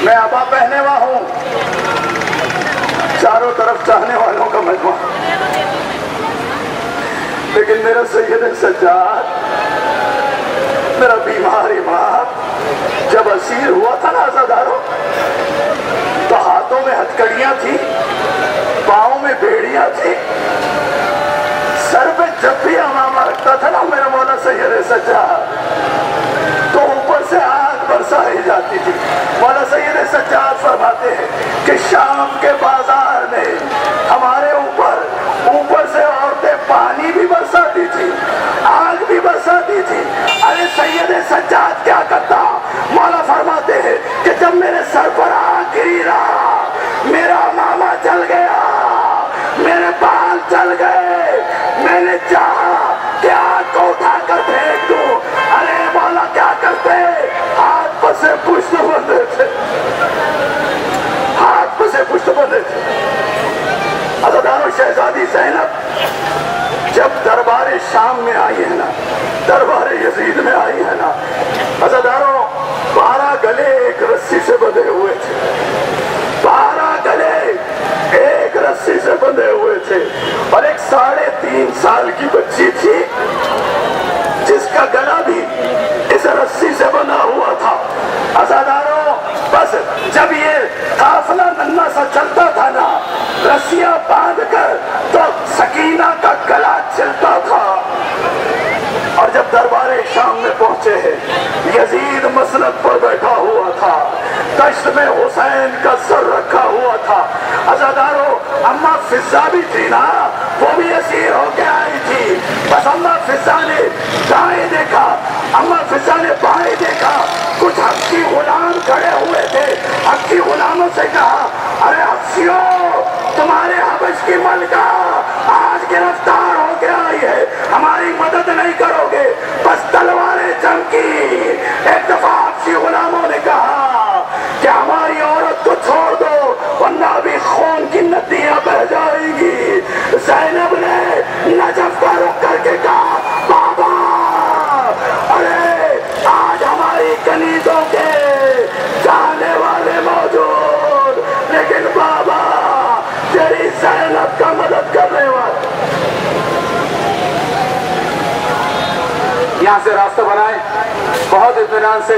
میں عبا پہنے ہوا ہوں، چاروں طرف چاہنے والوں کا مجموعہ، لیکن میرا سید سجاد، میرا بیمار امام جب اسیر ہوا تھا نا عزاداروں، تو ہاتھوں میں ہتھکڑیاں تھیں، پاؤں میں بیڑیاں تھیں، سر پہ جب بھی امامہ رکھتا تھا نا میرا مولا سید سجاد، تو اوپر سے آگ برسائی جاتی تھی۔ مولا سید سجاد فرماتے ہیں کہ شام کے بازار میں ہمارے اوپر سے عورتیں پانی بھی برساتی تھی، آگ بھی برساتی تھی۔ ارے سید سجاد کیا کرتا؟ مولا فرماتے ہیں کہ جب میرے سر پر آگ گری رہا، میرا امامہ جل گیا، میرے بال جل گئے، میں نے چاہا کہ آگ کو اٹھا کر پھینک دوں۔ ارے مولا کیا کرتے؟ ہاتھ پر سے پشت بندھے تھے، ہاتھ پر سے پشت بندھے تھے۔ عزادارو، شہزادی زینب جب دربار شام میں آئی ہے نا، دربار یزید میں آئی ہے نا، عزادارو 12 گلے ایک رسی سے بندھے ہوئے تھے، 12 گلے ایک رسی سے بندھے ہوئے تھے، اور ایک 3.5 سال کی بچی تھی جس کا گلا بھی اس رسی سے بنا ہوا تھا۔ عزادارو، بس جب یہ قافلہ ننھا سا چلتا تھا نا، رسیاں باندھ کر تو سکینہ کا گلا چلتا تھا۔ اور جب دربار شام میں پہنچے ہیں، یزید مسند پر بیٹھا ہوا تھا، دشت میں حسین کا سر رکھا ہوا تھا۔ عزادارو، اماں فضہ بھی تھی نا، وہ بھی اسیر ہو کے آئی تھی۔ بس اماں فضہ نے دائیں دیکھا، اماں فضہ نے بائیں دیکھا، کچھ حبشی غلام کھڑے ہوئے تھے۔ حبشی غلاموں سے کہا، ارے حبشیوں، تمہارے حبش کی ملکہ آج گرفتار ہو کے آئی ہے، ہماری مدد نہیں کرو گے؟ بس تلواریں چمکی۔ ایک دفعہ حبشی غلاموں نے کہا کہ ہماری عورت کو چھوڑ دو ورنہ ابھی خون کی ندیاں بہہ جائیں گی۔ زینب نے نجف کا رخ کر کے کہا، بابا، ارے آج ہماری کنیزوں کے جانے والے موجود، لیکن بابا تیری زینب کا مدد کرنے والے۔ یہاں سے راستہ بنائیں، بہت اطمینان سے